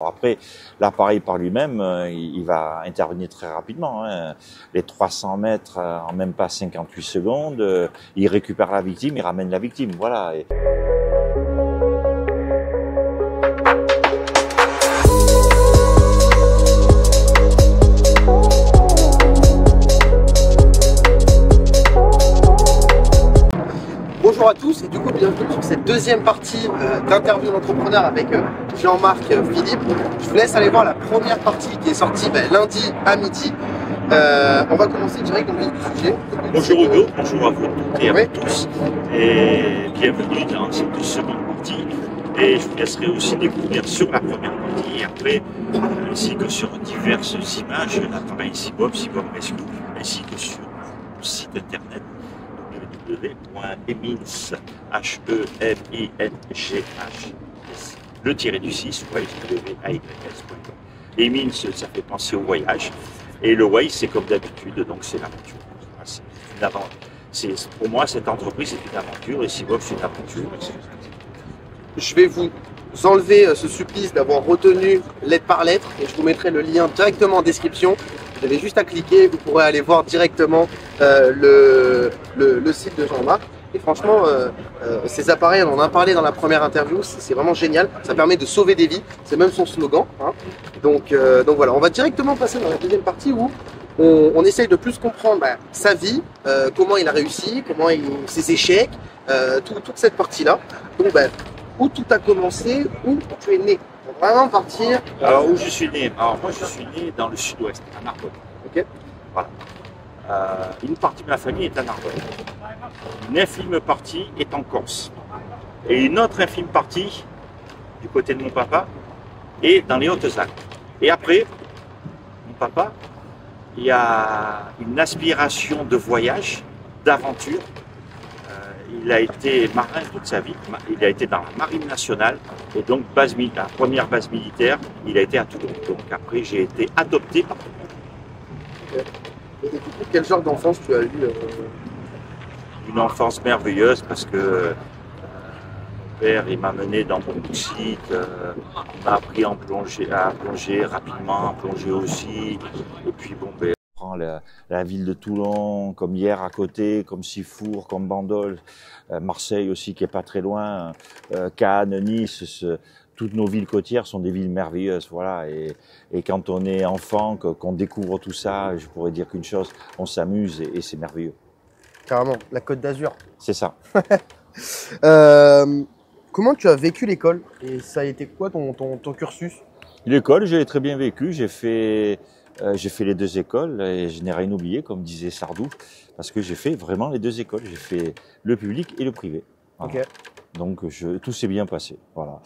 Après, l'appareil par lui-même, il va intervenir très rapidement. Hein. Les 300 mètres en même pas 58 secondes, il récupère la victime, il ramène la victime. Voilà. Bonjour à tous et du coup bienvenue sur cette deuxième partie d'interview d'entrepreneur avec Jean-Marc Philippe. Je vous laisse aller voir la première partie qui est sortie lundi à midi. On va commencer direct dans le vif du sujet. Bonjour Hugo, bonjour à vous toutes et à vous tous et bienvenue dans cette seconde partie. Et je vous laisserai aussi découvrir sur la première partie et après, ainsi que sur diverses images, l'appareil Seabob Rescue, ainsi que sur mon site internet www.emins, le tiré du 6, ways.com. Emins, ça fait penser au voyage. Et le Waze, c'est comme d'habitude, donc c'est l'aventure. Pour moi, cette entreprise, c'est une aventure, et Seabob, c'est une aventure. Je vais vous enlever ce supplice d'avoir retenu lettre par lettre et je vous mettrai le lien directement en description. Vous avez juste à cliquer, vous pourrez aller voir directement le site de Jean-Marc. Et franchement, ces appareils, on en a parlé dans la première interview, c'est vraiment génial. Ça permet de sauver des vies, c'est même son slogan. Hein. Donc voilà, on va directement passer dans la deuxième partie où on essaye de plus comprendre sa vie, comment il a réussi, ses échecs, toute cette partie-là. Donc où tout a commencé, où tu es né. On va vraiment partir. Alors où je suis né? Alors moi je suis né dans le sud-ouest, à Narbonne. Ok. Voilà. Une partie de ma famille est à Narbonne. Une infime partie est en Corse. Et une autre infime partie, du côté de mon papa, est dans les Hautes-Alpes. Et après, mon papa, il y a une aspiration de voyage, d'aventure. Il a été marin toute sa vie, il a été dans la marine nationale et donc la première base militaire, il a été à Toulon. Donc après j'ai été adopté par Toulon. Et du coup, quel genre d'enfance tu as eu Une enfance merveilleuse parce que mon père il m'a mené dans beaucoup de sites, il m'a appris à plonger rapidement, à plonger aussi. Et puis bon, la ville de Toulon, comme hier à côté, comme Sifour, comme Bandol, Marseille aussi qui est pas très loin, Cannes, Nice, toutes nos villes côtières sont des villes merveilleuses, voilà. Et quand on est enfant, qu'on découvre tout ça, je pourrais dire qu'une chose, on s'amuse et c'est merveilleux. Carrément, la Côte d'Azur. C'est ça. Comment tu as vécu l'école et ça a été quoi ton cursus? L'école, je l'ai très bien vécu. J'ai fait les deux écoles et je n'ai rien oublié, comme disait Sardou, parce que j'ai fait vraiment les deux écoles. J'ai fait le public et le privé. Voilà. Okay. Donc tout s'est bien passé. Voilà.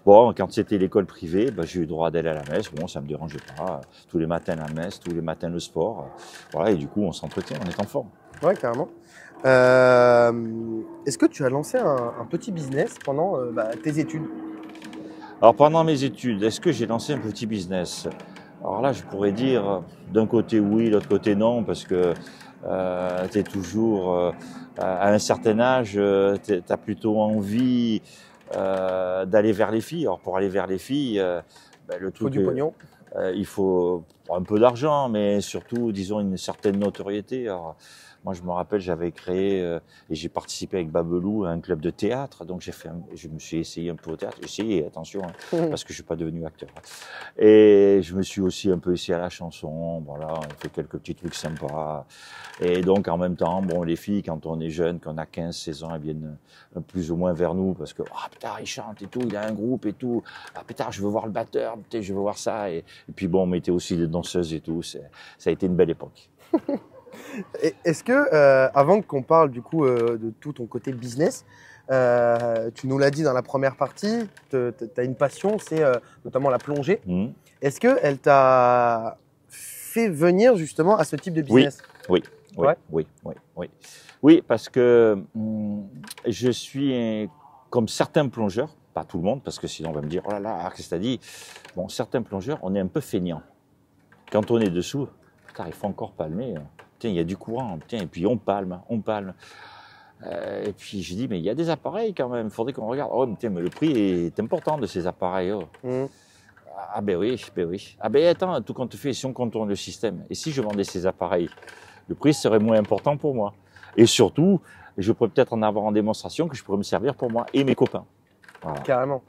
Bon, quand c'était l'école privée, j'ai eu le droit d'aller à la messe. Bon, ça me dérangeait pas. Tous les matins la messe, tous les matins le sport. Voilà, et du coup, on s'entretient, on est en forme. Ouais, carrément. Est-ce que tu as lancé un petit business pendant tes études? Alors pendant mes études, est-ce que j'ai lancé un petit business? Alors là, je pourrais dire d'un côté oui, de l'autre côté non, parce que tu es toujours à un certain âge, tu as plutôt envie d'aller vers les filles. Alors pour aller vers les filles, le truc, faut du pognon. Il faut un peu d'argent, mais surtout, disons, une certaine notoriété. Alors, moi, je me rappelle, j'avais créé et j'ai participé avec Babelou à un club de théâtre. Donc, je me suis essayé un peu au théâtre. J'ai essayé, attention, hein, parce que je suis pas devenu acteur. Et je me suis aussi un peu essayé à la chanson. Voilà, on fait quelques petits trucs sympas. Et donc, en même temps, bon, les filles, quand on est jeune, quand on a 15, 16 ans, elles viennent plus ou moins vers nous parce que, ah, putain, il chante et tout, il a un groupe et tout. Ah, putain, je veux voir le batteur, putain, je veux voir ça. Et puis, bon, on mettait aussi des danseuses et tout. Ça a été une belle époque. Est-ce que, avant qu'on parle du coup de tout ton côté business, tu nous l'as dit dans la première partie, tu as une passion, c'est notamment la plongée. Mmh. Est-ce qu'elle t'a fait venir justement à ce type de business? Oui, ouais. Oui, parce que je suis comme certains plongeurs, pas tout le monde, parce que sinon on va me dire, oh là là, qu'est-ce que t'as dit? Bon, certains plongeurs, on est un peu feignants. Quand on est dessous, putain, il faut encore palmer. Tiens, il y a du courant, tiens, et puis on palme. Et puis j'ai dit, mais il y a des appareils quand même, il faudrait qu'on regarde. Oh, mais le prix est important de ces appareils. Oh. Mmh. Ah ben oui, ben oui. Ah ben attends, tout compte fait, si on contourne le système, et si je vendais ces appareils, le prix serait moins important pour moi. Et surtout, je pourrais peut-être en avoir en démonstration que je pourrais me servir pour moi et mes copains. Voilà. Carrément.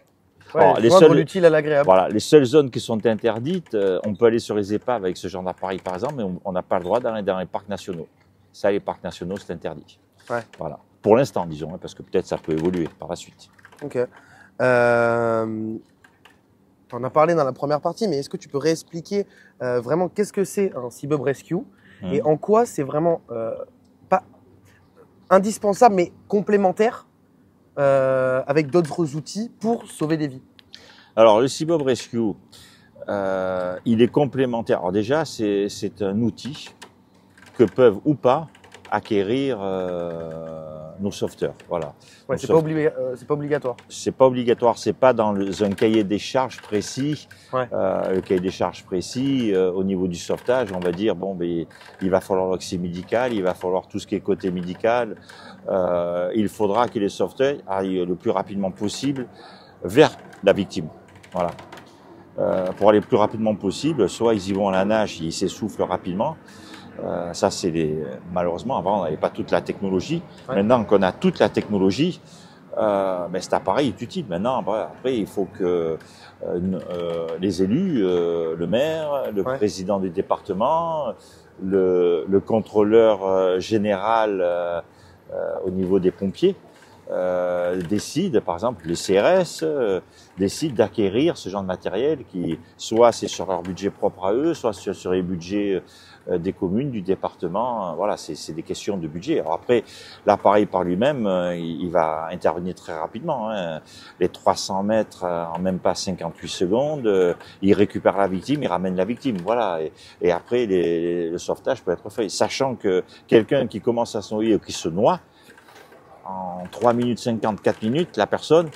Ouais, Alors, joindre l'utile à l'agréable. voilà, les seules zones qui sont interdites, on peut aller sur les épaves avec ce genre d'appareil par exemple, mais on n'a pas le droit d'aller dans les parcs nationaux. Ça, les parcs nationaux, c'est interdit. Ouais. Voilà. Pour l'instant, disons, hein, parce que peut-être ça peut évoluer par la suite. Ok. Tu en as parlé dans la première partie, mais est-ce que tu peux réexpliquer vraiment qu'est-ce que c'est un Seabob Rescue et en quoi c'est vraiment pas indispensable, mais complémentaire avec d'autres outils pour sauver des vies? Alors, le Seabob Rescue, il est complémentaire. Alors déjà, c'est un outil que peuvent ou pas acquérir nos sauveteurs. Voilà. Ouais, c'est pas obligatoire. C'est pas obligatoire, c'est pas dans un cahier des charges précis. Ouais. Le cahier des charges précis, au niveau du sauvetage, on va dire bon, ben, il va falloir l'oxy médical, il va falloir tout ce qui est côté médical. Il faudra que les sauveteurs aillent le plus rapidement possible vers la victime. Voilà. Pour aller le plus rapidement possible, soit ils y vont à la nage, ils s'essoufflent rapidement. Ça, malheureusement, avant, on n'avait pas toute la technologie. Ouais. Maintenant qu'on a toute la technologie, ben, cet appareil est utile. Maintenant, après, il faut que les élus, le maire, le président du département, le contrôleur général au niveau des pompiers, décident, par exemple, les CRS décident d'acquérir ce genre de matériel qui, soit c'est sur leur budget propre à eux, soit sur les budgets des communes, du département. Voilà, c'est des questions de budget. Alors après, l'appareil par lui-même, il va intervenir très rapidement. Hein. Les 300 mètres en même pas 58 secondes, il récupère la victime, il ramène la victime. Voilà. Et après, le sauvetage peut être fait. Sachant que quelqu'un qui commence à se noyer ou qui se noie, en 3 minutes 50, 4 minutes, la personne,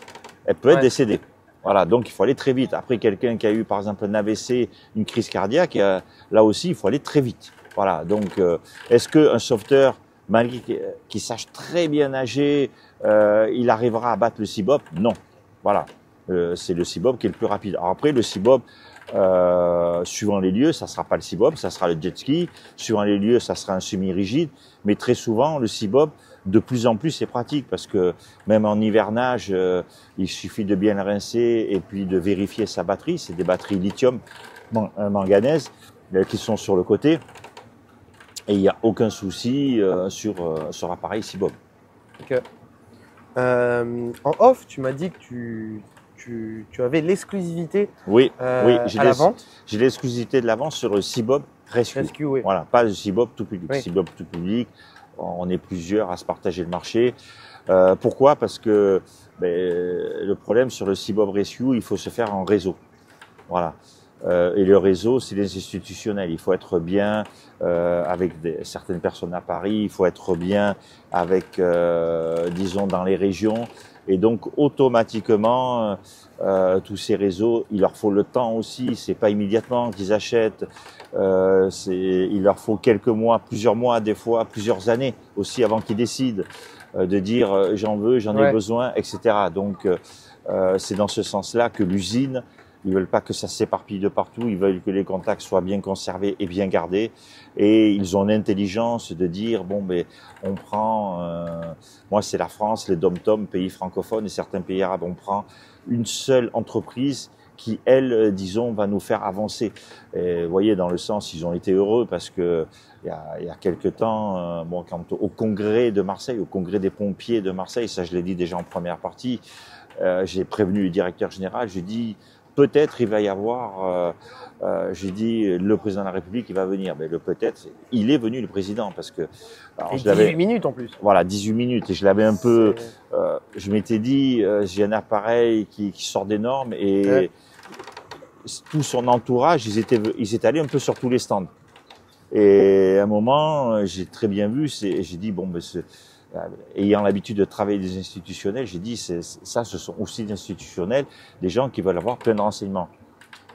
elle peut être décédée. Voilà, donc il faut aller très vite. Après, quelqu'un qui a eu, par exemple, un AVC, une crise cardiaque, là aussi, il faut aller très vite. Voilà, donc est-ce qu'un sauveteur, malgré qu'il sache très bien nager, il arrivera à battre le Seabob? Non. Voilà, c'est le Seabob qui est le plus rapide. Alors après, le Seabob, suivant les lieux, ça sera pas le Seabob, ça sera le jet ski. Suivant les lieux, ça sera un semi-rigide. Mais très souvent, le Seabob, de plus en plus, c'est pratique parce que même en hivernage, il suffit de bien le rincer et puis de vérifier sa batterie. C'est des batteries lithium manganèse qui sont sur le côté et il n'y a aucun souci sur l'appareil Seabob. Okay. En off, tu m'as dit que tu avais l'exclusivité oui, à la vente. J'ai l'exclusivité de la vente sur le Seabob Rescue. Oui. Voilà, pas le Seabob tout public. Oui. Seabob tout public. On est plusieurs à se partager le marché. Pourquoi? Parce que le problème sur le Seabob Rescue, il faut se faire en réseau. Voilà. Et le réseau, c'est les institutionnels. Il faut être bien avec certaines personnes à Paris. Il faut être bien avec, disons, dans les régions. Et donc, automatiquement, tous ces réseaux, il leur faut le temps aussi. C'est pas immédiatement qu'ils achètent. Il leur faut quelques mois, plusieurs mois, des fois plusieurs années aussi avant qu'ils décident de dire j'en veux, j'en ai besoin, etc. Donc, c'est dans ce sens-là que l'usine, ils veulent pas que ça s'éparpille de partout. Ils veulent que les contacts soient bien conservés et bien gardés. Et ils ont l'intelligence de dire bon, ben, on prend. Moi, c'est la France, les dom-tom, pays francophones et certains pays arabes. On prend une seule entreprise qui, elle, disons, va nous faire avancer. Et vous voyez, dans le sens, ils ont été heureux parce que il y a quelque temps, bon, quand au congrès de Marseille, au congrès des pompiers de Marseille, ça je l'ai dit déjà en première partie, j'ai prévenu le directeur général, j'ai dit peut-être il va y avoir, j'ai dit le président de la République il va venir, mais le peut-être, il est venu le président parce que alors, et 18 minutes en plus. Voilà, 18 minutes et je l'avais un peu, je m'étais dit j'ai un appareil qui sort des normes et tout son entourage, ils étaient allés un peu sur tous les stands. Et à un moment, j'ai très bien vu, j'ai dit bon, ben ayant l'habitude de travailler des institutionnels, j'ai dit ça, ce sont aussi des institutionnels, des gens qui veulent avoir plein de renseignements.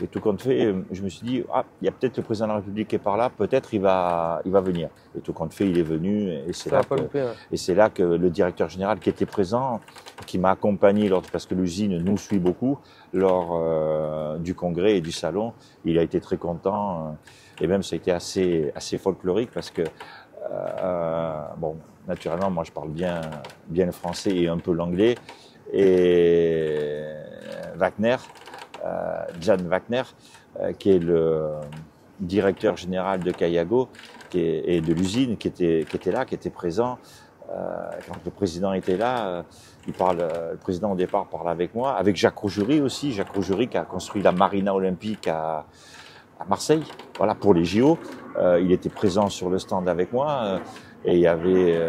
Et tout compte fait, je me suis dit, ah, il y a peut-être le président de la République qui est par là, peut-être il va venir. Et tout compte fait, il est venu, et c'est là que le directeur général qui était présent, qui m'a accompagné parce que l'usine nous suit beaucoup, lors du congrès et du salon, il a été très content, et même ça a été assez folklorique parce que, bon, naturellement, moi je parle bien le français et un peu l'anglais, et Jan Wagner, qui est le directeur général de Kayago et de l'usine, qui était là, qui était présent. Quand le président était là, le président au départ parlait avec moi, avec Jacques Rougerie aussi, Jacques Rougerie qui a construit la Marina Olympique à Marseille, voilà, pour les JO. Il était présent sur le stand avec moi, et il y avait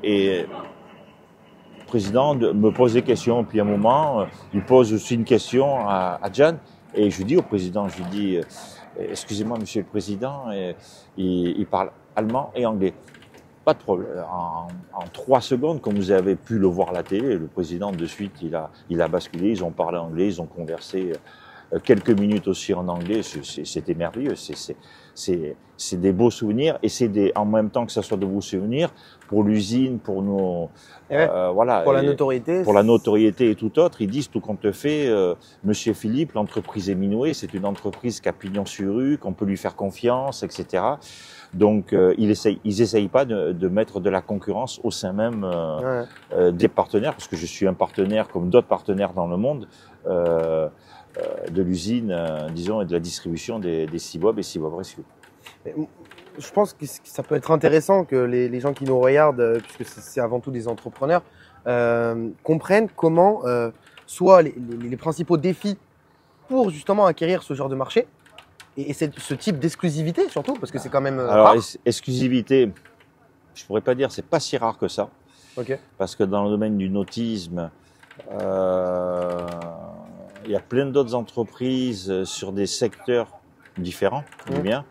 le président me pose des questions, puis à un moment, il pose aussi une question à Jan, et je lui dis au président, je lui dis, excusez-moi monsieur le président, et il parle allemand et anglais. Pas de problème. En 3 secondes, comme vous avez pu le voir à la télé, le président de suite, il a basculé, ils ont parlé anglais, ils ont conversé quelques minutes aussi en anglais. C'était merveilleux. C'est des beaux souvenirs, et en même temps que ça soit de beaux souvenirs pour l'usine, pour nos, voilà. Pour la notoriété. Pour la notoriété et tout autre. Ils disent tout compte fait, Monsieur Philippe, l'entreprise est Minoué, c'est une entreprise qui a pignon sur rue, qu'on peut lui faire confiance, etc. Donc, ils essayent pas de mettre de la concurrence au sein même des partenaires, parce que je suis un partenaire comme d'autres partenaires dans le monde, de l'usine, disons, et de la distribution des Sibob et Sibob Rescue. Je pense que ça peut être intéressant que les gens qui nous regardent, puisque c'est avant tout des entrepreneurs, comprennent comment soit les principaux défis pour justement acquérir ce genre de marché, et ce type d'exclusivité surtout, parce que c'est quand même Alors, rare. exclusivité, je pourrais pas dire, c'est pas si rare que ça. Okay. Parce que dans le domaine du nautisme, il y a plein d'autres entreprises sur des secteurs différents, bien,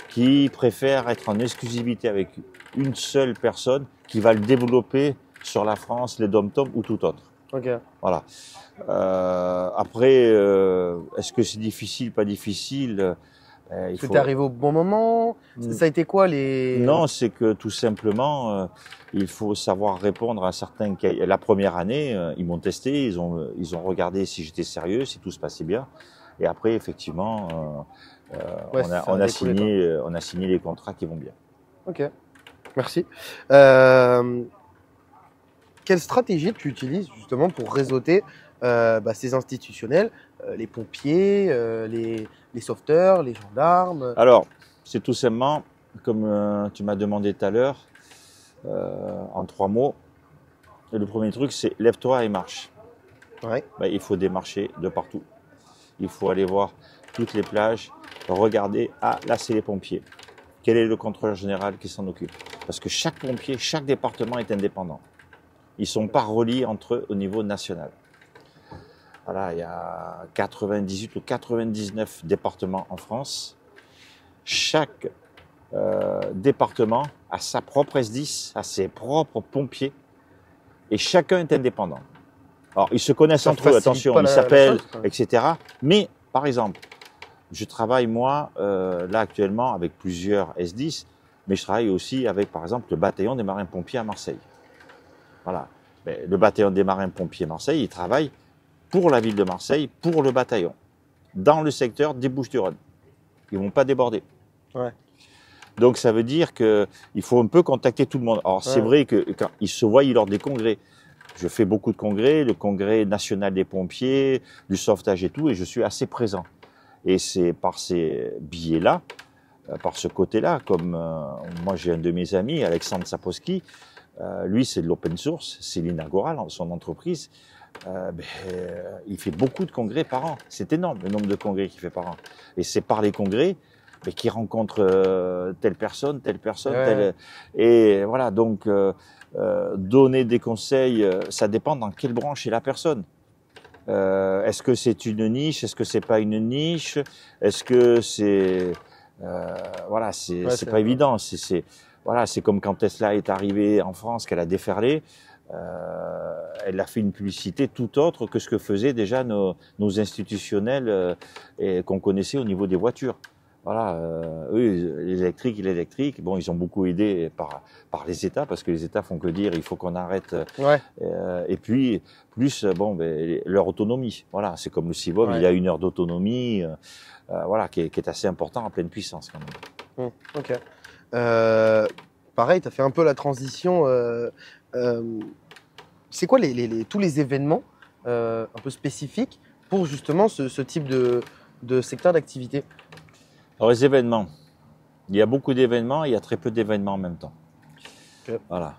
qui préfèrent être en exclusivité avec une seule personne qui va le développer sur la France, les dom-tom ou tout autre. Okay. Voilà. Après, est-ce que c'est difficile, pas difficile? C'était arrivé au bon moment? Ça a été quoi les... Non, c'est que tout simplement, il faut savoir répondre à certains cas. La première année, ils m'ont testé, ils ont regardé si j'étais sérieux, si tout se passait bien. Et après, effectivement, on a signé les contrats qui vont bien. Ok, merci. Quelle stratégie tu utilises justement pour réseauter ces institutionnels, les pompiers, les sauveteurs, les gendarmes? Alors, c'est tout simplement, comme tu m'as demandé tout à l'heure, en 3 mots. Et le premier truc, c'est lève-toi et marche. Ouais. Il faut démarcher de partout. Il faut aller voir toutes les plages, regarder, ah là c'est les pompiers. Quel est le contrôleur général qui s'en occupe? Parce que chaque pompier, chaque département est indépendant. Ils ne sont pas reliés entre eux au niveau national. Voilà, il y a 98 ou 99 départements en France. Chaque département a sa propre S10, a ses propres pompiers, et chacun est indépendant. Alors, ils se connaissent entre eux, attention, ils s'appellent, etc. Mais, par exemple, je travaille, moi, là, actuellement, avec plusieurs S10, mais je travaille aussi avec, par exemple, le bataillon des marins-pompiers à Marseille. Voilà. Mais le bataillon des marins-pompiers Marseille, il travaille pour la ville de Marseille, pour le bataillon, dans le secteur des Bouches-du-Rhône. Ils ne vont pas déborder. Ouais. Donc, ça veut dire qu'il faut un peu contacter tout le monde. Alors, c'est vrai que quand ils se voient lors des congrès, je fais beaucoup de congrès, le congrès national des pompiers, du sauvetage et tout, et je suis assez présent. Et c'est par ces billets-là, par ce côté-là, comme moi j'ai un de mes amis, Alexandre Sapolsky, lui c'est de l'open source, c'est l'Inagora, son entreprise, il fait beaucoup de congrès par an. C'est énorme le nombre de congrès qu'il fait par an. Et c'est par les congrès qu'il rencontre telle personne, telle... Et voilà, donc donner des conseils, ça dépend dans quelle branche est la personne. Est-ce que c'est une niche? Est-ce que c'est pas une niche? Est-ce que c'est voilà, c'est pas évident. Voilà, c'est comme quand Tesla est arrivé en France, qu'elle a déferlé. elle a fait une publicité tout autre que ce que faisaient déjà nos institutionnels et qu'on connaissait au niveau des voitures. Voilà, eux, l'électrique, bon, ils ont beaucoup aidé par les États, parce que les États font que dire, il faut qu'on arrête. Ouais. Et puis, plus, bon, ben, leur autonomie. Voilà, c'est comme le Cibob, Ouais. il a 1 heure d'autonomie, voilà, qui est assez important en pleine puissance quand même. Ok. Pareil, tu as fait un peu la transition. C'est quoi tous les événements un peu spécifiques pour justement ce type de secteur d'activité? Alors les événements, il y a beaucoup d'événements, il y a très peu d'événements en même temps. Ok. Voilà.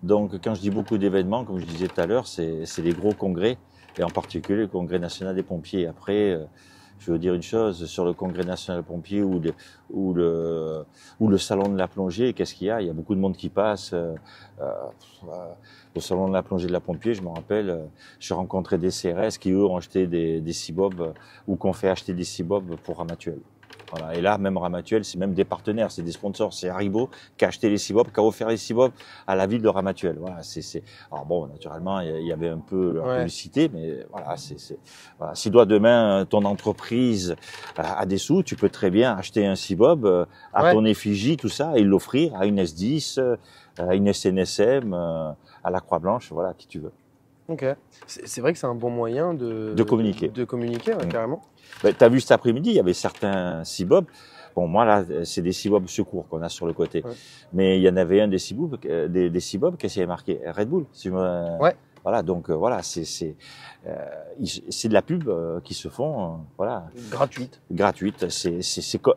Donc quand je dis beaucoup d'événements, comme je disais tout à l'heure, c'est les gros congrès, et en particulier le Congrès national des pompiers. Après, je veux dire une chose, sur le Congrès national des pompiers ou le salon de la plongée, qu'est-ce qu'il y a? Il y a beaucoup de monde qui passe. Au salon de la plongée de la pompier, je me rappelle, j'ai rencontré des CRS qui, eux, ont acheté des Cibob ou qu'on fait acheter des Cibob pour Ramatuelle. Voilà. Et là, même Ramatuelle, c'est même des partenaires, c'est des sponsors. C'est Haribo qui a acheté les Cibob, qui a offert les Cibob à la ville de Ramatuelle. Voilà, Alors bon, naturellement, il y avait un peu leur publicité, mais voilà, voilà. Si toi demain ton entreprise a des sous, tu peux très bien acheter un Cibob à ton effigie, tout ça, et l'offrir à une S10, à une SNSM, à la Croix-Blanche, voilà, qui tu veux. Ok. C'est vrai que c'est un bon moyen de communiquer. De communiquer, carrément. Ben, tu as vu cet après-midi, il y avait certains Cibob. Bon, moi, là, c'est des Cibob secours qu'on a sur le côté. Ouais. Mais il y en avait un des Cibob qui avait marqué Red Bull. Voilà, donc voilà, c'est de la pub qui se font, voilà. Gratuite. Gratuite, c'est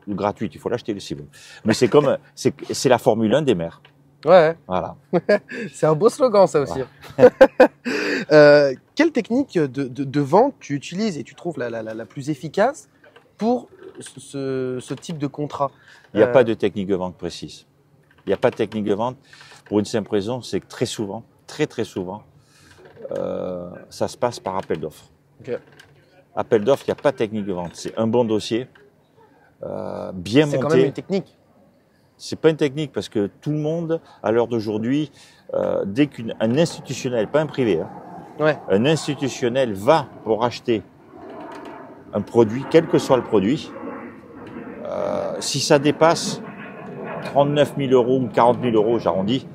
gratuite, il faut l'acheter le Cibob. Mais c'est comme, c'est la Formule 1 des mers. Ouais. Voilà. C'est un beau slogan, ça aussi. Quelle technique de vente tu utilises et tu trouves la plus efficace pour ce type de contrat? Il n'y a pas de technique de vente précise. Il n'y a pas de technique de vente pour une simple raison, c'est que très souvent, très souvent, ça se passe par appel d'offres. Okay. Appel d'offres, il n'y a pas de technique de vente. C'est un bon dossier, bien monté. C'est quand même une technique. C'est pas une technique parce que tout le monde, à l'heure d'aujourd'hui, dès qu'un institutionnel, pas un privé, un institutionnel va pour acheter un produit, quel que soit le produit, si ça dépasse 39 000 euros ou 40 000 euros, j'arrondis,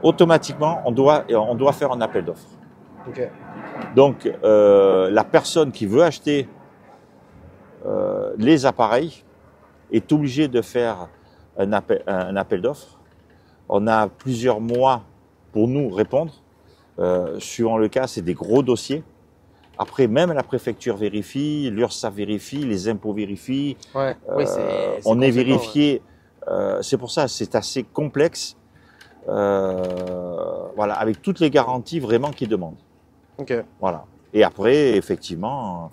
automatiquement, on doit faire un appel d'offres. Okay. Donc, la personne qui veut acheter les appareils est obligée de faire un appel d'offres. On a plusieurs mois pour nous répondre. Suivant le cas, c'est des gros dossiers. Après, même la préfecture vérifie, l'URSSAF vérifie, les impôts vérifient. Ouais. Oui, on est vérifié. C'est pour ça, c'est assez complexe. Voilà, avec toutes les garanties vraiment qu'ils demandent. Okay. Voilà. Et après, effectivement,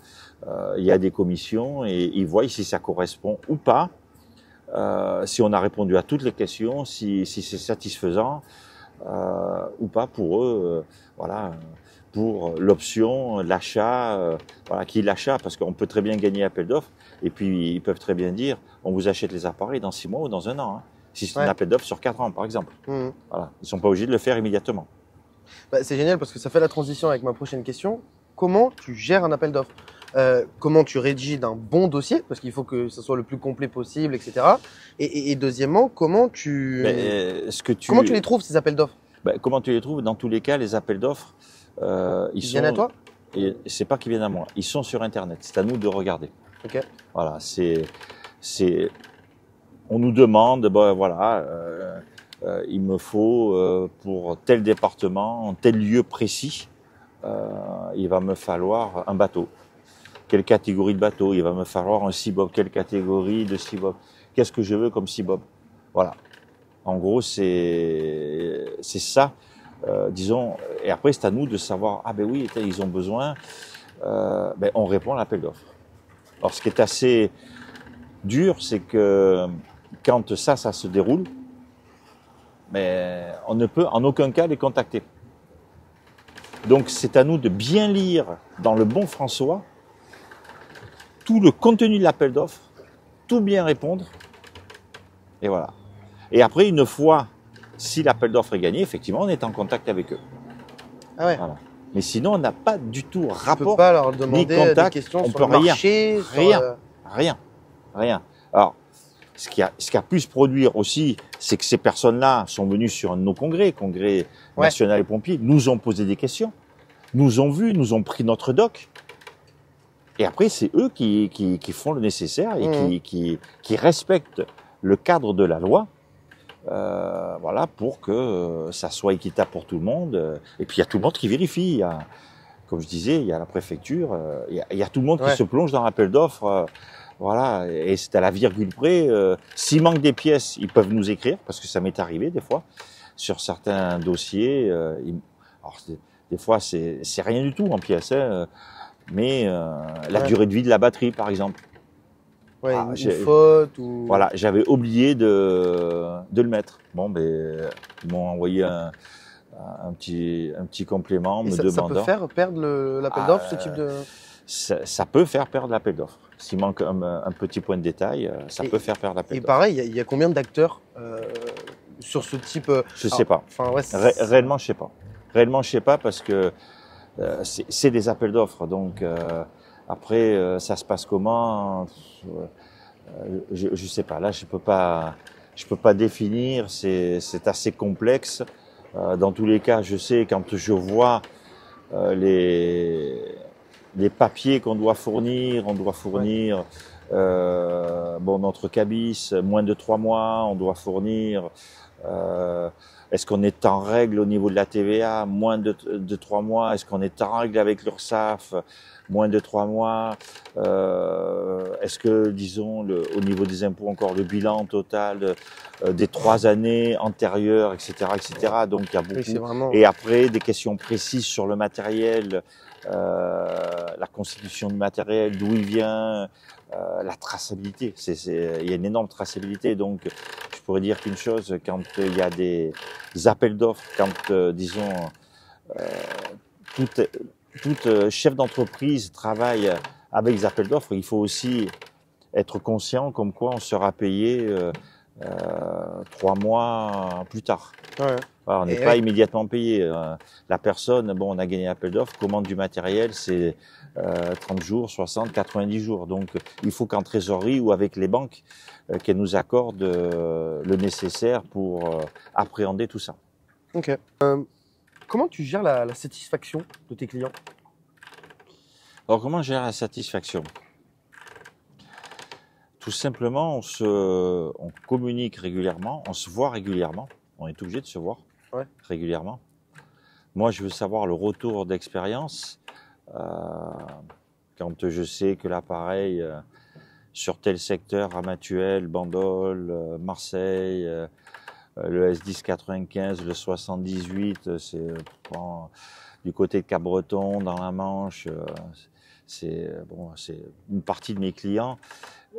il y a des commissions et ils voient si ça correspond ou pas. Si on a répondu à toutes les questions, si c'est satisfaisant ou pas pour eux, voilà, pour l'option, l'achat, voilà, qui est l'achat, parce qu'on peut très bien gagner appel d'offres, et puis ils peuvent très bien dire, on vous achète les appareils dans 6 mois ou dans 1 an, hein, si c'est un appel d'offres sur 4 ans, par exemple. Voilà, ils sont pas obligés de le faire immédiatement. Bah, c'est génial parce que ça fait la transition avec ma prochaine question. Comment tu gères un appel d'offres? Comment tu rédiges un bon dossier, parce qu'il faut que ce soit le plus complet possible, etc. Et deuxièmement, comment tu les trouves, ces appels d'offres? Comment tu les trouves? Dans tous les cas, les appels d'offres, ils viennent à toi? C'est pas qu'ils viennent à moi. Ils sont sur Internet. C'est à nous de regarder. Okay. Voilà, on nous demande, voilà, il me faut pour tel département, tel lieu précis, il va me falloir un bateau. Quelle catégorie de bateau? Il va me falloir un Cibob. Quelle catégorie de Cibob? Qu'est-ce que je veux comme Cibob? Voilà. En gros, c'est ça, disons. Et après, c'est à nous de savoir, ah ben oui, ils ont besoin. On répond à l'appel d'offres. Alors, ce qui est assez dur, c'est que quand ça se déroule, mais on ne peut en aucun cas les contacter. Donc, c'est à nous de bien lire dans le bon François tout le contenu de l'appel d'offres, tout bien répondre, et voilà. Et après, une fois, si l'appel d'offres est gagné, effectivement, on est en contact avec eux. Ah ouais. Voilà. Mais sinon, on n'a pas du tout Tu peux rapport, pas leur ni demander des contact, questions on sur peut le rien, marché, rien. sur, rien, rien. Alors, ce qui a pu se produire aussi, c'est que ces personnes-là sont venues sur un de nos congrès Ouais. national et pompiers, nous ont posé des questions, nous ont vus, nous ont pris notre doc. Et après, c'est eux qui font le nécessaire et qui respectent le cadre de la loi, voilà, pour que ça soit équitable pour tout le monde. Et puis, il y a tout le monde qui vérifie. Il y a, comme je disais, il y a la préfecture, il y a tout le monde qui Ouais. se plonge dans l'appel d'offres. Voilà, et c'est à la virgule près. S'il manque des pièces, ils peuvent nous écrire, parce que ça m'est arrivé des fois, sur certains dossiers. Alors, des fois, c'est rien du tout en pièces, hein, mais la Ouais. durée de vie de la batterie, par exemple. Ouais, Ah, une faute ou... Voilà, j'avais oublié de le mettre. Bon, ben, ils m'ont envoyé un petit complément Et me ça demandant. peut faire perdre l'appel d'offres, ce type de... Ça peut faire perdre l'appel d'offres. S'il manque un petit point de détail, ça peut faire perdre l'appel Et d'offres. pareil, il y a combien d'acteurs sur ce type... Je sais pas. Enfin, ouais, Réellement, je sais pas. Réellement, je sais pas parce que c'est des appels d'offres. Donc après, ça se passe comment? Je sais pas. Là, je peux pas définir. C'est assez complexe. Dans tous les cas, je sais quand je vois les papiers qu'on doit fournir, bon, notre cabis, moins de 3 mois, on doit fournir. Est-ce qu'on est en règle au niveau de la TVA? Moins de 3 mois. Est-ce qu'on est en règle avec l'URSSAF? Moins de 3 mois. Est-ce que, disons, au niveau des impôts, encore le bilan total des 3 années antérieures, etc., etc. Donc, il y a beaucoup. Oui, c'est vraiment... Et après, des questions précises sur le matériel, la constitution du matériel, d'où il vient, la traçabilité. Il y a une énorme traçabilité. Donc, je pourrais dire qu'une chose, quand il y a des appels d'offres, quand, disons, toute chef d'entreprise travaille avec des appels d'offres, il faut aussi être conscient comme quoi on sera payé 3 mois plus tard. Ouais. Alors, on n'est pas immédiatement payé. La personne, bon, on a gagné l'appel d'offres, commande du matériel, c'est 30 jours, 60, 90 jours. Donc, il faut qu'en trésorerie ou avec les banques, qu'elles nous accordent le nécessaire pour appréhender tout ça. Ok. Comment tu gères la satisfaction de tes clients? Alors, comment gérer la satisfaction? Tout simplement, on communique régulièrement, on se voit régulièrement. On est obligé de se voir régulièrement. Moi, je veux savoir le retour d'expérience. Quand je sais que l'appareil, sur tel secteur, Ramatuelle, Bandol, Marseille, le S10-95, le 78, c'est du côté de Cap-Breton, dans la Manche. C'est une partie de mes clients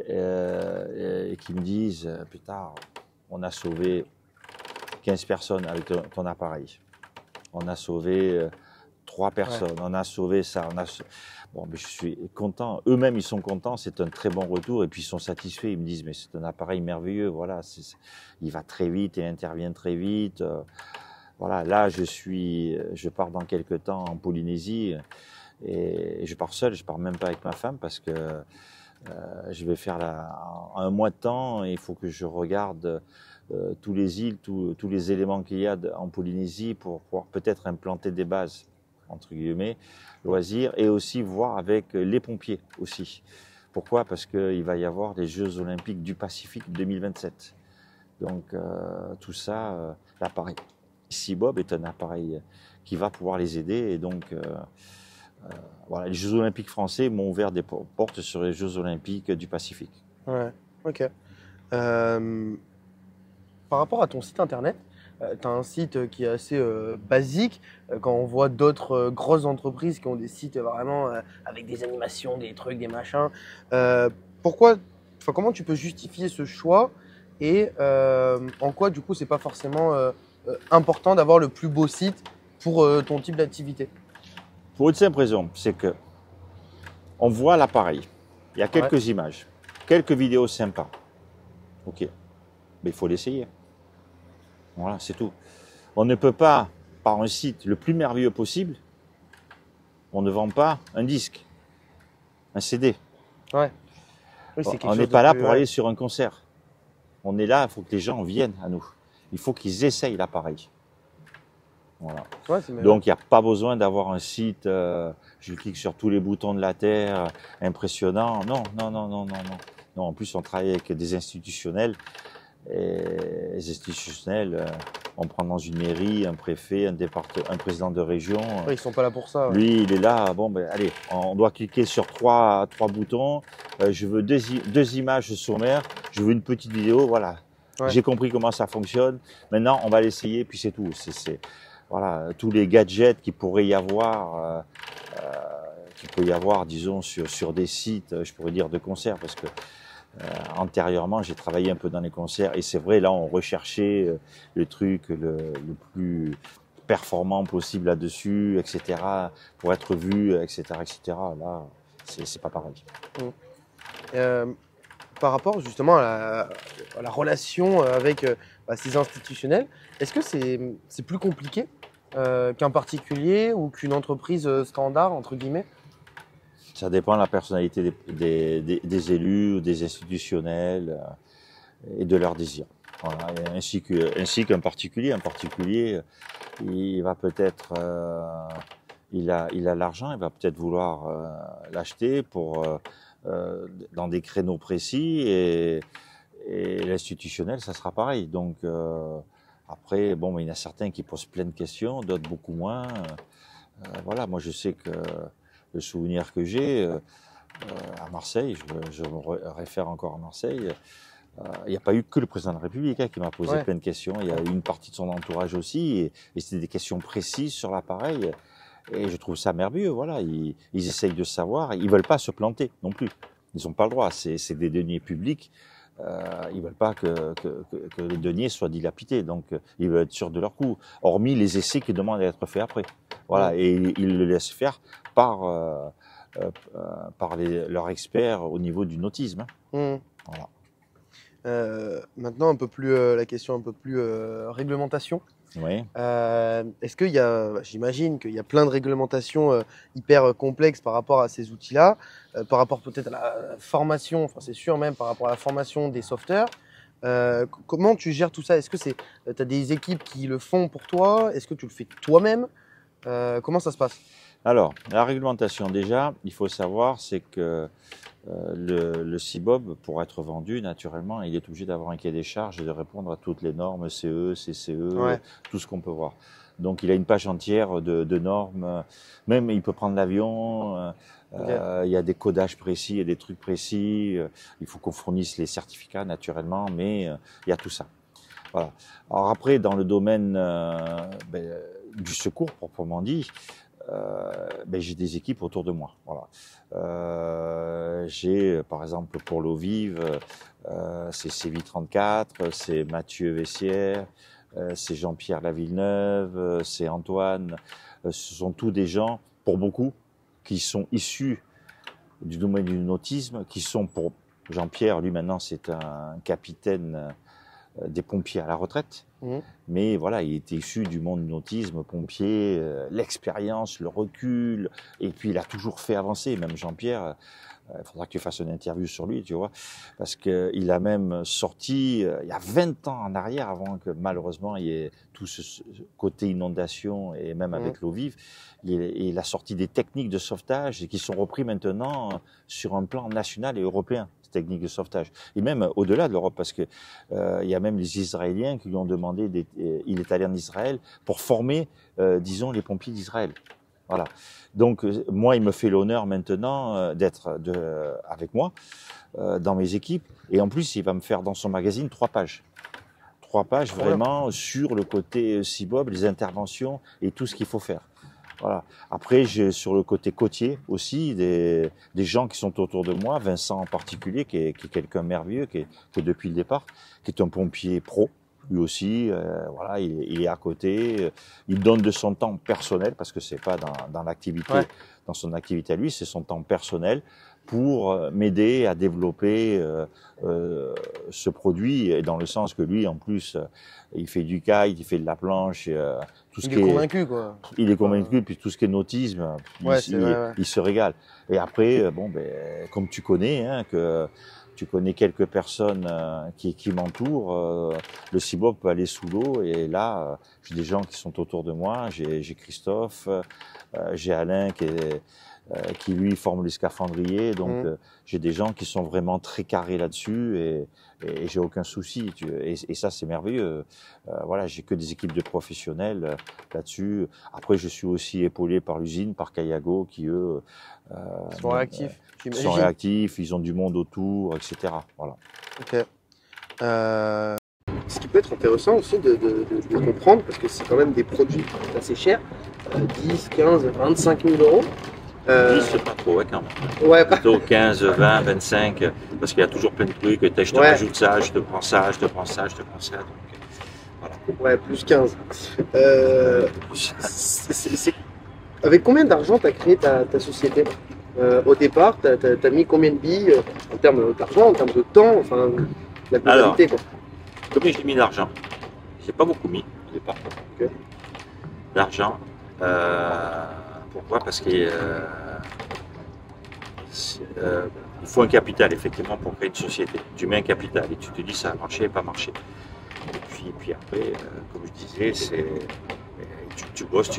et qui me disent « Putain, on a sauvé 15 personnes avec ton appareil. On a sauvé 3 personnes. On a sauvé ça. Bon, mais je suis content. Eux-mêmes, ils sont contents. C'est un très bon retour. Et puis, ils sont satisfaits. Ils me disent, mais c'est un appareil merveilleux. Voilà, il va très vite et intervient très vite. Voilà, là, je pars dans quelques temps en Polynésie. Et je pars seul. Je pars même pas avec ma femme parce que je vais faire un mois de temps. Et il faut que je regarde tous les îles, tous les éléments qu'il y a en Polynésie pour pouvoir peut-être implanter des bases, entre guillemets, loisirs, et aussi voir avec les pompiers aussi. Pourquoi? Parce qu'il va y avoir les Jeux Olympiques du Pacifique 2027. Donc tout ça, l'appareil Seabob est un appareil qui va pouvoir les aider. Et donc voilà, les Jeux Olympiques français m'ont ouvert des portes sur les Jeux Olympiques du Pacifique. Ouais, ok. Par rapport à ton site internet, tu as un site qui est assez basique. Quand on voit d'autres grosses entreprises qui ont des sites vraiment avec des animations, des trucs, des machins, comment tu peux justifier ce choix et en quoi du coup c'est pas forcément important d'avoir le plus beau site pour ton type d'activité? Pour une simple raison, c'est que on voit l'appareil, il y a quelques images, quelques vidéos sympas. Ok, mais il faut l'essayer. Voilà, c'est tout. On ne peut pas par un site le plus merveilleux possible, on ne vend pas un disque, un CD. Ouais. Oui, c'est quelque On chose n'est de pas là plus, pour ouais. aller sur un concert. On est là, il faut que les gens viennent à nous. Il faut qu'ils essayent l'appareil. Voilà. Ouais, c'est merveilleux. Donc il n'y a pas besoin d'avoir un site, je clique sur tous les boutons de la Terre, impressionnant. Non, non, non, non, non, non. Non, en plus on travaille avec des institutionnels. Et les institutionnels, on prend dans une mairie, un préfet, un président de région. Ouais, ils sont pas là pour ça. Ouais. Lui, il est là. Bon, ben allez, on doit cliquer sur trois boutons. Je veux deux images sommaires. Je veux une petite vidéo. Voilà. Ouais. J'ai compris comment ça fonctionne. Maintenant, on va l'essayer, puis c'est tout. Voilà, tous les gadgets qu'il pourrait y avoir, disons, sur des sites, je pourrais dire de concerts, parce que antérieurement, j'ai travaillé un peu dans les concerts, et c'est vrai, là, on recherchait le truc le plus performant possible là-dessus, etc., pour être vu, etc., etc. Là, c'est pas pareil. Euh, Par rapport justement à la relation avec ces institutionnels, est-ce que c'est plus compliqué qu'un particulier ou qu'une entreprise standard, entre guillemets? Ça dépend de la personnalité des élus ou des institutionnels et de leurs désirs. Voilà. Et ainsi qu'un particulier. Un particulier, il va peut-être, il a l'argent, il va peut-être vouloir l'acheter pour dans des créneaux précis, et l'institutionnel, ça sera pareil. Donc après, bon, il y en a certains qui posent plein de questions, d'autres beaucoup moins. Voilà, moi je sais que le souvenir que j'ai à Marseille, je me réfère encore à Marseille, il n'y a pas eu que le président de la République qui m'a posé plein de questions. Il y a eu une partie de son entourage aussi, et c'était des questions précises sur l'appareil. Et je trouve ça merveilleux. Voilà, ils essayent de savoir. Ils veulent pas se planter non plus. Ils n'ont pas le droit. C'est des deniers publics. Ils veulent pas que les deniers soient dilapidés. Donc, ils veulent être sûrs de leur coup. Hormis les essais qui demandent à être faits après. Voilà, et ils le laissent faire par leurs experts au niveau du nautisme. Voilà. Maintenant, un peu plus la question un peu plus réglementation. Oui. Est-ce qu'il y a, j'imagine qu'il y a plein de réglementations hyper complexes par rapport à ces outils-là, par rapport peut-être à la formation, enfin c'est sûr même par rapport à la formation des sauveteurs. Comment tu gères tout ça? Est-ce que tu as des équipes qui le font pour toi? Est-ce que tu le fais toi-même? Comment ça se passe? Alors, la réglementation, déjà, il faut savoir, c'est que le CIBOB, pour être vendu, naturellement, il est obligé d'avoir un cahier des charges et de répondre à toutes les normes CE, CCE, tout ce qu'on peut voir. Donc, il a une page entière de normes. Même, il peut prendre l'avion. Il y a des codages précis, il y a des trucs précis. Il faut qu'on fournisse les certificats, naturellement, mais il y a tout ça. Voilà. Alors après, dans le domaine du secours, proprement dit, j'ai des équipes autour de moi. Voilà. J'ai, par exemple, pour l'eau vive, c'est CV34, c'est Mathieu Vessière, c'est Jean-Pierre Lavilleneuve, c'est Antoine. Ce sont tous des gens, pour beaucoup, qui sont issus du domaine du nautisme, qui sont, pour Jean-Pierre, lui maintenant c'est un capitaine des pompiers à la retraite. Mais voilà, il était issu du monde du nautisme, pompier, l'expérience, le recul, et puis il a toujours fait avancer. Même Jean-Pierre, il faudra que tu fasses une interview sur lui, tu vois, parce qu'il a même sorti, il y a 20 ans en arrière, avant que malheureusement il y ait tout ce côté inondation, et même avec l'eau vive, il a sorti des techniques de sauvetage qui sont repris maintenant sur un plan national et européen. Techniques de sauvetage, et même au-delà de l'Europe, parce que il y a même les Israéliens qui lui ont demandé, il est allé en Israël pour former, disons, les pompiers d'Israël. Voilà. Donc moi, il me fait l'honneur maintenant d'être avec moi dans mes équipes, et en plus, il va me faire dans son magazine 3 pages. 3 pages vraiment sur le côté CIBOB, les interventions et tout ce qu'il faut faire. Voilà. Après, j'ai sur le côté côtier aussi des gens qui sont autour de moi, Vincent en particulier, qui est quelqu'un merveilleux, qui est depuis le départ, qui est un pompier pro, lui aussi. Voilà, il est à côté, il donne de son temps personnel, parce que c'est pas dans l'activité, dans son activité à lui, c'est son temps personnel pour m'aider à développer ce produit, et dans le sens que lui, en plus, il fait du kite, il fait de la planche, tout ce Il qui est convaincu, quoi. il est convaincu, puis tout ce qui est nautisme, Ouais, c'est vrai, ouais. il se régale. Et après, bon, ben, comme tu connais, hein, que tu connais quelques personnes qui m'entourent, le CIBOP peut aller sous l'eau, et là, j'ai des gens qui sont autour de moi, j'ai Christophe, j'ai Alain qui lui forme les scaphandriers, donc j'ai des gens qui sont vraiment très carrés là-dessus, et j'ai aucun souci, et ça c'est merveilleux. Voilà, j'ai que des équipes de professionnels là-dessus. Après, je suis aussi épaulé par l'usine, par Kayago, qui eux sont réactifs. sont réactifs, ils ont du monde autour, etc. Voilà. Ok. Ce qui peut être intéressant aussi de comprendre, parce que c'est quand même des produits assez chers, 10, 15, 25 000 euros. 10, c'est pas trop, ouais, quand même. Ouais, plutôt 15, 20, 25, parce qu'il y a toujours plein de trucs. Je te rajoute ça, je te prends ça, je te prends ça, je te prends ça. Donc, voilà. Ouais, plus 15. Avec combien d'argent tu as créé ta société au départ, tu as mis combien de billes en termes d'argent, en termes de temps, enfin, la globalité, quoi. Combien j'ai mis d'argent? J'ai pas beaucoup mis au départ. Okay. L'argent. Pourquoi? Parce que il faut un capital, effectivement, pour créer une société. Tu mets un capital et tu te dis ça a marché, pas marché. Et puis après, comme je disais, c'est tu bosses,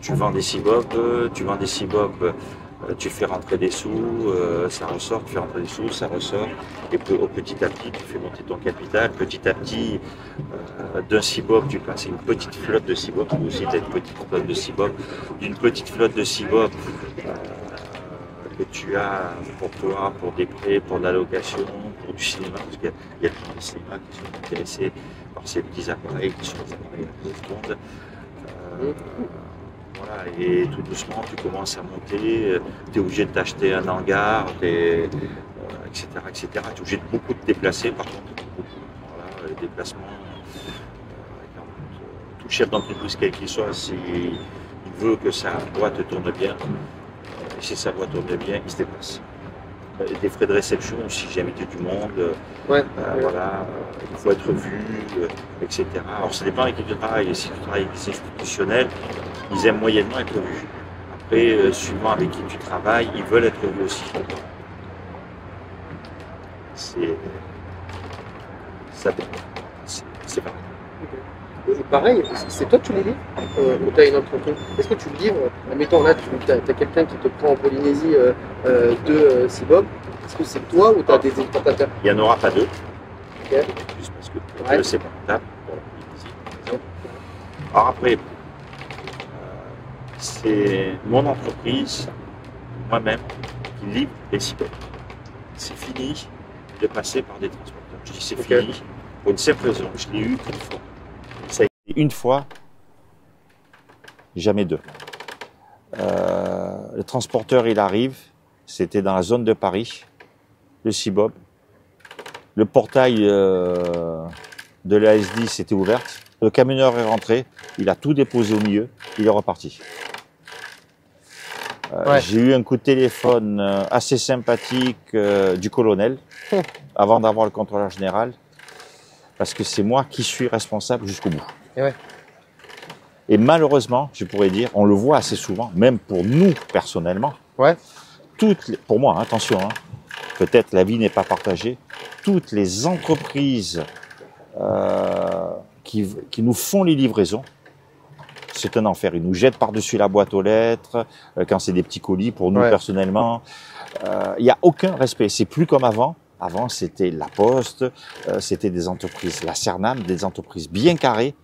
tu vends des CIBOP, tu fais rentrer des sous, ça ressort, tu fais rentrer des sous, ça ressort, et petit à petit, tu fais monter ton capital, petit à petit, d'un CIBOP, tu passes une petite flotte de CIBOP, ou aussi une petite flotte de CIBOP, d'une petite flotte de CIBOP que tu as pour toi, pour des prêts, pour de la location, pour du cinéma, parce qu'il y a des cinémas qui sont intéressés par ces petits appareils qui sont des appareils à monde. Voilà, et tout doucement, tu commences à monter, tu es obligé de t'acheter un hangar, etc., etc. Tu es obligé de beaucoup te déplacer, par contre, beaucoup. Voilà, les déplacements, tout chef d'entreprise, quel qu'il soit, s'il veut que sa boîte tourne bien, si sa boîte tourne bien, il se déplace. Des frais de réception, si jamais tu as du monde, voilà, il faut être vu, etc. Alors ça dépend avec qui tu travailles. Si tu travailles avec des institutionnels, ils aiment moyennement être vus. Après, suivant avec qui tu travailles, ils veulent être vus aussi. C'est pareil. Et pareil, c'est toi que tu les livres ou tu as une entreprise? Est-ce que tu livres, admettons là, tu as quelqu'un qui te prend en Polynésie deux CIBOP, est-ce que c'est toi ou tu as des exportateurs? Il n'y en aura pas deux. Okay. Juste parce que c'est pas rentable pour la Polynésie. Alors après, c'est mon entreprise, moi-même, qui livre les CIBOP. C'est fini de passer par des transporteurs. Je dis c'est fini pour une simple raison. Je l'ai eu qu'une fois. Ça a été une fois, jamais deux. Le transporteur, il arrive. C'était dans la zone de Paris, le CIBOP. Le portail de la S10 était ouvert. Le camionneur est rentré. Il a tout déposé au milieu. Il est reparti. J'ai eu un coup de téléphone assez sympathique du colonel avant d'avoir le contrôleur général, parce que c'est moi qui suis responsable jusqu'au bout. Et malheureusement, je pourrais dire, on le voit assez souvent, même pour nous personnellement, pour moi, attention, hein, peut-être la vie n'est pas partagée, toutes les entreprises qui nous font les livraisons, c'est un enfer. Ils nous jettent par-dessus la boîte aux lettres, quand c'est des petits colis, pour nous personnellement. Il n'y a aucun respect. C'est plus comme avant. Avant, c'était la Poste, c'était des entreprises, la Cernam, des entreprises bien carrées.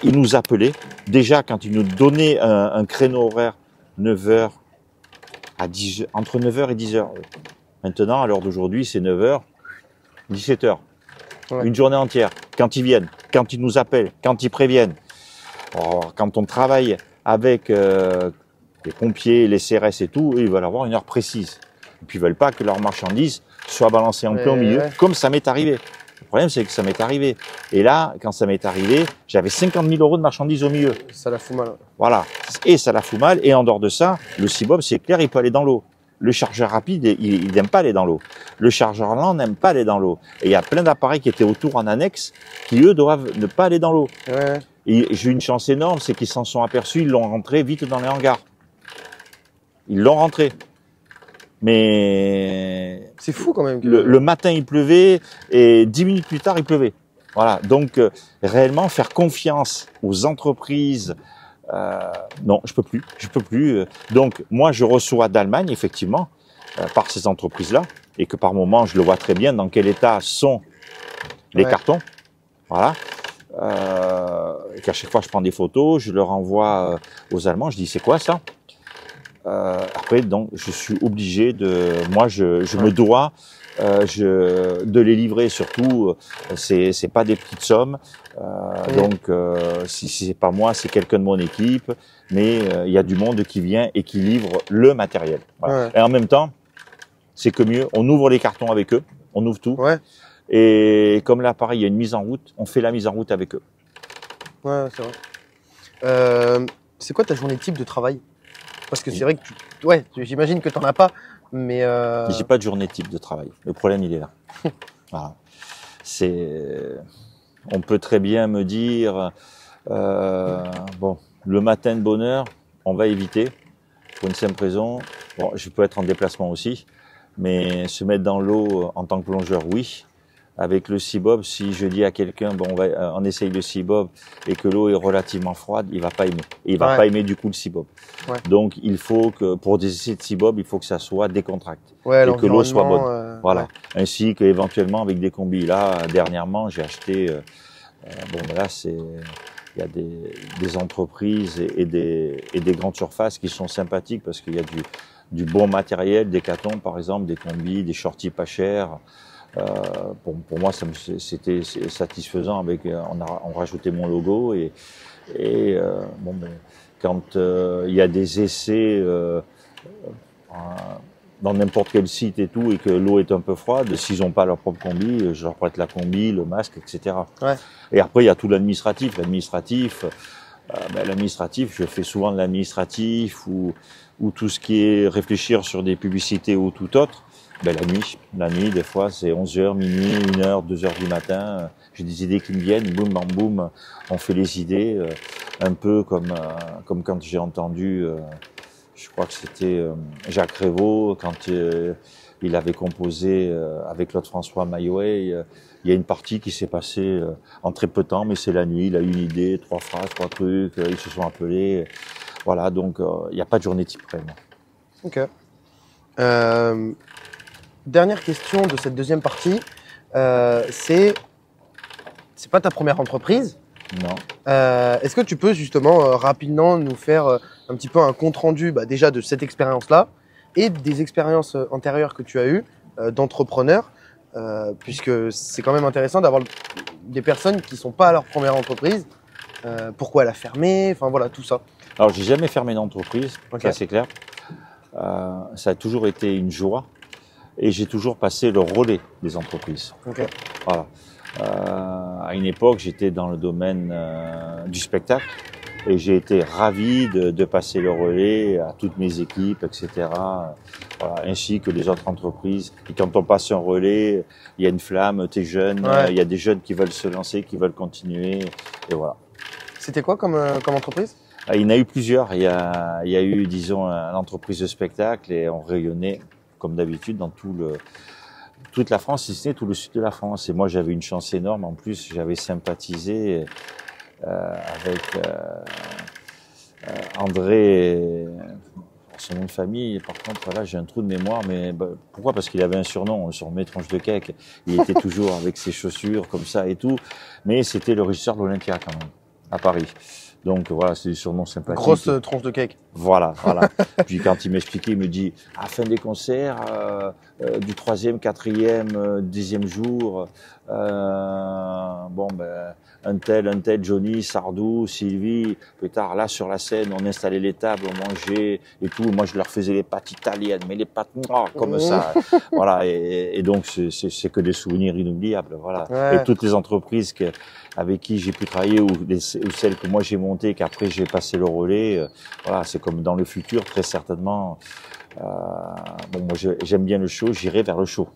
Ils nous appelaient. Déjà, quand ils nous donnaient un créneau horaire, 9h à 10h, entre 9h et 10h. Maintenant, à l'heure d'aujourd'hui, c'est 9h, 17h. Une journée entière. Quand ils viennent, quand ils nous appellent, quand ils préviennent. Alors, quand on travaille avec les pompiers, les CRS et tout, ils veulent avoir une heure précise. Et puis ils veulent pas que leurs marchandises soient balancées en plein au milieu, comme ça m'est arrivé. Le problème, c'est que ça m'est arrivé. Et là, quand ça m'est arrivé, j'avais 50 000 € de marchandises au milieu. Ça la fout mal. Voilà. Et ça la fout mal. Et en dehors de ça, le C-Bob, c'est clair, il peut aller dans l'eau. Le chargeur rapide, il n'aime pas aller dans l'eau. Le chargeur lent n'aime pas aller dans l'eau. Et il y a plein d'appareils qui étaient autour en annexe qui, eux, doivent ne pas aller dans l'eau. Ouais. Et j'ai eu une chance énorme, c'est qu'ils s'en sont aperçus, ils l'ont rentré vite dans les hangars. Ils l'ont rentré. Mais C'est fou quand même. Que... le matin, il pleuvait et 10 minutes plus tard, il pleuvait. Voilà. Donc, réellement, faire confiance aux entreprises. Non, je peux plus. Donc, moi, je reçois d'Allemagne, effectivement, par ces entreprises-là, et que par moment, je le vois très bien dans quel état sont les cartons. Voilà. Et qu'à chaque fois, je prends des photos, je leur envoie aux Allemands. Je dis, c'est quoi ça? Après, donc, je suis obligé moi, je me dois de les livrer. Surtout, c'est pas des petites sommes. Donc, si c'est pas moi, c'est quelqu'un de mon équipe. Mais il y a du monde qui vient et qui livre le matériel. Voilà. Et en même temps, c'est que mieux. On ouvre les cartons avec eux. On ouvre tout. Ouais. Et comme là, pareil, il y a une mise en route. On fait la mise en route avec eux. Ouais, c'est vrai. C'est quoi ta journée type de travail? Parce que c'est vrai que j'imagine que t'en as pas, mais j'ai pas de journée type de travail. Le problème, il est là. Voilà. On peut très bien me dire, bon, le matin de bonne heure, on va éviter, pour une simple raison. Bon, je peux être en déplacement aussi, mais se mettre dans l'eau en tant que plongeur, oui. Avec le C-Bob, si je dis à quelqu'un, bon, on essaye le C-Bob et que l'eau est relativement froide, il va pas aimer. Et il va pas aimer du coup le C-Bob. Ouais. Donc, il faut que, pour des essais de C-Bob, il faut que ça soit décontracté. Ouais, et que l'eau soit bonne. Voilà. Ouais. Ainsi qu'éventuellement avec des combis. Là, dernièrement, j'ai acheté, bon, là, il y a des entreprises et des grandes surfaces qui sont sympathiques parce qu'il y a du bon matériel, des Decathlon, par exemple, des combis, des shorties pas chers. Pour moi, c'était satisfaisant avec, on rajoutait mon logo et bon, ben, quand il y a des essais dans n'importe quel site et tout et que l'eau est un peu froide, s'ils n'ont pas leur propre combi, je leur prête la combi, le masque, etc. Ouais. Et après, il y a tout l'administratif. L'administratif, je fais souvent de l'administratif ou tout ce qui est réfléchir sur des publicités ou tout autre. Ben, la nuit, des fois, c'est 11h, minuit, 1h, 2h du matin. J'ai des idées qui me viennent, boum, bam, boum, on fait les idées. Un peu comme quand j'ai entendu, je crois que c'était Jacques Révaux, quand il avait composé avec Claude François Maillouet. Il y a une partie qui s'est passée en très peu de temps, mais c'est la nuit. Il a eu une idée, 3 phrases, 3 trucs, ils se sont appelés. Voilà, donc il n'y a pas de journée type vraiment. Ok. Dernière question de cette deuxième partie, c'est pas ta première entreprise. Non. Est-ce que tu peux justement rapidement nous faire un petit peu un compte rendu déjà de cette expérience-là et des expériences antérieures que tu as eues d'entrepreneur, puisque c'est quand même intéressant d'avoir des personnes qui sont pas à leur première entreprise. Pourquoi elle a fermé, enfin voilà tout ça. Alors j'ai jamais fermé d'entreprise, ça c'est clair. Ça a toujours été une joie. Et j'ai toujours passé le relais des entreprises. Okay. Voilà. À une époque, j'étais dans le domaine du spectacle et j'ai été ravi de passer le relais à toutes mes équipes, etc. Voilà, ainsi que les autres entreprises. Et quand on passe un relais, il y a une flamme, t'es jeune, il y a des jeunes qui veulent se lancer, qui veulent continuer, et voilà. C'était quoi comme entreprise ? Il y en a eu plusieurs. Il y a eu, disons, l'entreprise de spectacle et on rayonnait comme d'habitude dans toute la France, si ce n'est tout le sud de la France. Et moi, j'avais une chance énorme. En plus, j'avais sympathisé avec André, son nom de famille. Par contre, voilà, j'ai un trou de mémoire. Mais pourquoi ? Parce qu'il avait un surnom, le surnom Tranche de Cake. Il était toujours avec ses chaussures comme ça et tout. Mais c'était le régisseur de l'Olympia quand même, à Paris. Donc voilà, c'est des surnoms sympathiques. Grosse tronche de cake. Voilà, voilà. Puis quand il m'expliquait, il me dit, à la fin des concerts, du 3e, 4e, 10e jour, bon ben, un tel, Johnny, Sardou, Sylvie, plus tard, là sur la scène, on installait les tables, on mangeait et tout. Moi, je leur faisais les pâtes italiennes, mais les pâtes noires comme ça. Voilà, et donc c'est que des souvenirs inoubliables. Voilà. Ouais. Et toutes les entreprises avec qui j'ai pu travailler ou celles que moi j'ai montées, qu'après j'ai passé le relais, voilà, c'est comme dans le futur, très certainement. Bon, moi j'aime bien le show, j'irai vers le show.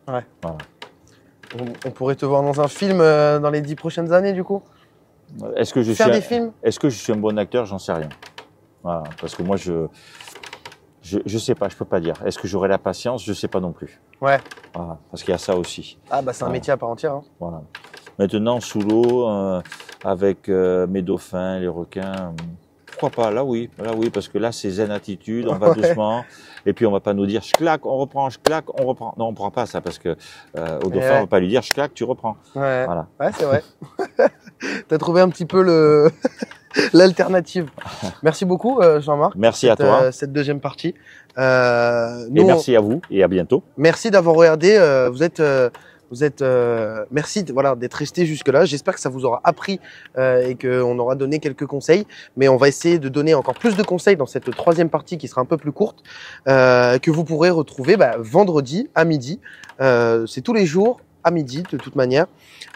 Ouais. Voilà. On pourrait te voir dans un film dans les 10 prochaines années, du coup. Est-ce que je Faire des films? Est-ce que je suis un bon acteur? J'en sais rien. Voilà, parce que moi je sais pas, je peux pas dire. Est-ce que j'aurai la patience? Je sais pas non plus. Ouais. Voilà, parce qu'il y a ça aussi. Ah bah c'est un métier à part entière. Hein. Voilà. Maintenant sous l'eau, avec mes dauphins, les requins. Pourquoi pas? Là oui, parce que là c'est zen attitude, on va doucement, et puis on va pas nous dire je claque, on reprend, je claque, on reprend. Non, on prend pas ça parce que au dauphin on va pas lui dire je claque, tu reprends. Ouais. Voilà. Ouais, c'est vrai. T'as trouvé un petit peu le l'alternative. Merci beaucoup Jean-Marc. Merci à toi. Cette deuxième partie. Et merci à vous et à bientôt. Merci d'avoir regardé. Merci voilà d'être resté jusque là. J'espère que ça vous aura appris et qu'on aura donné quelques conseils. Mais on va essayer de donner encore plus de conseils dans cette troisième partie qui sera un peu plus courte, que vous pourrez retrouver vendredi à midi. C'est tous les jours à midi de toute manière.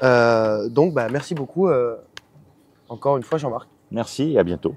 Donc merci beaucoup encore une fois Jean-Marc. Merci et à bientôt.